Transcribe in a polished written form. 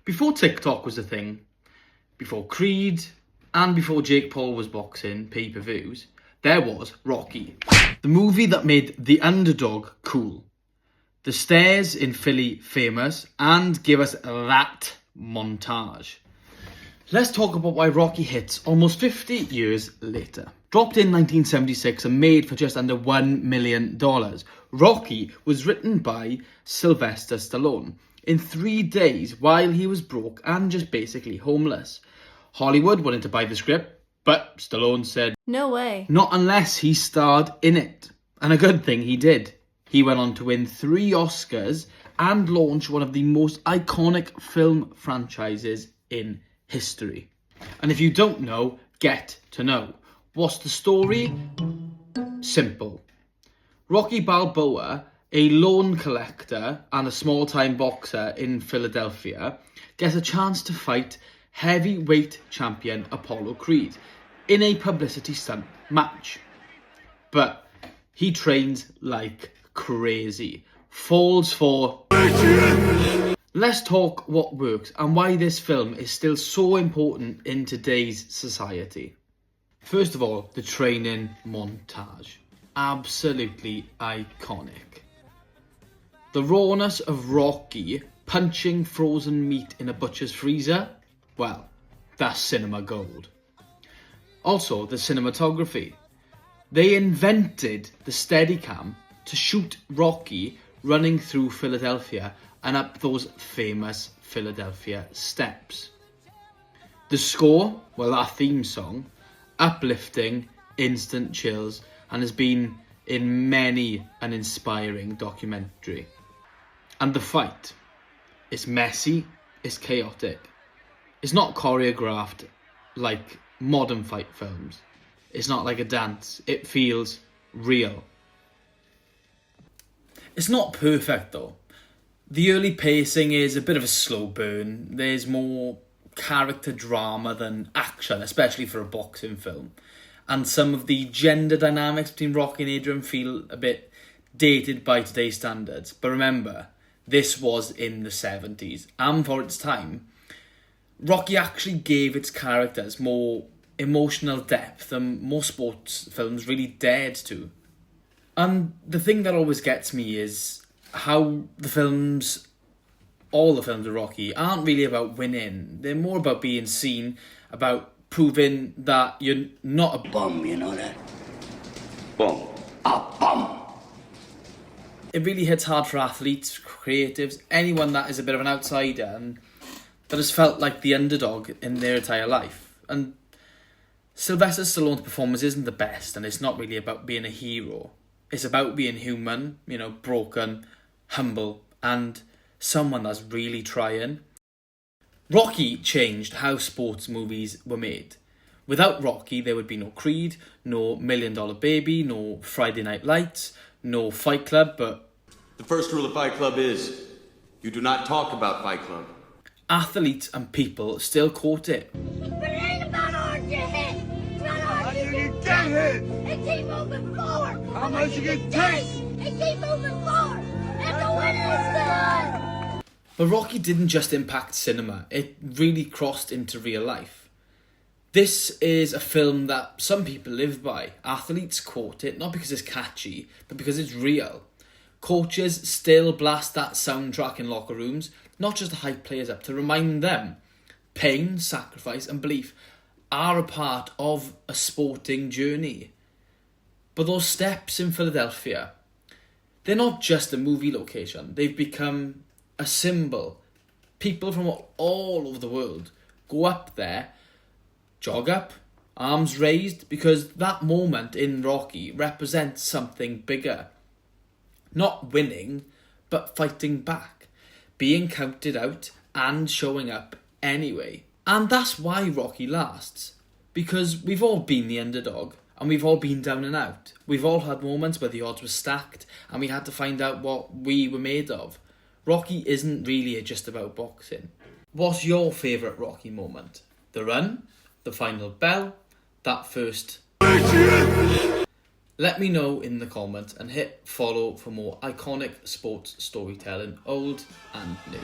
Before TikTok was a thing, before Creed, and before Jake Paul was boxing pay-per-views, there was Rocky, the movie that made the underdog cool, the stairs in Philly famous, and give us that montage. Let's talk about why Rocky hits almost 50 years later. Dropped in 1976 and made for just under $1 million, Rocky was written by Sylvester Stallone in 3 days while he was broke and just basically homeless. Hollywood wanted to buy the script, but Stallone said, "No way." Not unless he starred in it. And a good thing he did. He went on to win 3 Oscars and launch one of the most iconic film franchises in history. And if you don't know, get to know. What's the story? Simple. Rocky Balboa, a loan collector and a small-time boxer in Philadelphia, gets a chance to fight heavyweight champion Apollo Creed in a publicity stunt match. But he trains like crazy. Falls for... Let's talk what works and why this film is still so important in today's society. First of all, the training montage. Absolutely iconic. The rawness of Rocky punching frozen meat in a butcher's freezer, well, that's cinema gold. Also, the cinematography. They invented the Steadicam to shoot Rocky running through Philadelphia and up those famous Philadelphia steps. The score, well, that theme song, uplifting, instant chills, and has been in many an inspiring documentary. And the fight, it's messy, it's chaotic. It's not choreographed like modern fight films. It's not like a dance, it feels real. It's not perfect though. The early pacing is a bit of a slow burn. There's more character drama than action, especially for a boxing film. And some of the gender dynamics between Rocky and Adrian feel a bit dated by today's standards. But remember, this was in the 70s, and for its time, Rocky actually gave its characters more emotional depth than most sports films really dared to. And the thing that always gets me is how all the films of Rocky aren't really about winning. They're more about being seen, about proving that you're not a bum, you know that? Bum. A bum. It really hits hard for athletes, creatives, anyone that is a bit of an outsider and that has felt like the underdog in their entire life. And Sylvester Stallone's performance isn't the best, and it's not really about being a hero. It's about being human, broken, humble, and someone that's really trying. Rocky changed how sports movies were made. Without Rocky, there would be no Creed, no $1 Million Baby, no Friday Night Lights, no Fight Club, but... The first rule of Fight Club is, you do not talk about Fight Club. Athletes and people still quote it. But it ain't about hard to hit. It's about hard to get hit. And keep moving forward. How much you get taste? And keep moving forward. And the winner is done. But Rocky didn't just impact cinema, it really crossed into real life. This is a film that some people live by. Athletes quote it, not because it's catchy, but because it's real. Coaches still blast that soundtrack in locker rooms, not just to hype players up, to remind them pain, sacrifice and belief are a part of a sporting journey. But those steps in Philadelphia, they're not just a movie location, they've become a symbol. People from all over the world go up there, jog up, arms raised, because that moment in Rocky represents something bigger. Not winning, but fighting back, being counted out and showing up anyway. And that's why Rocky lasts, because we've all been the underdog and we've all been down and out. We've all had moments where the odds were stacked and we had to find out what we were made of. Rocky isn't really just about boxing. What's your favourite Rocky moment? The run? The final bell? That first... Let me know in the comments and hit follow for more iconic sports storytelling, old and new.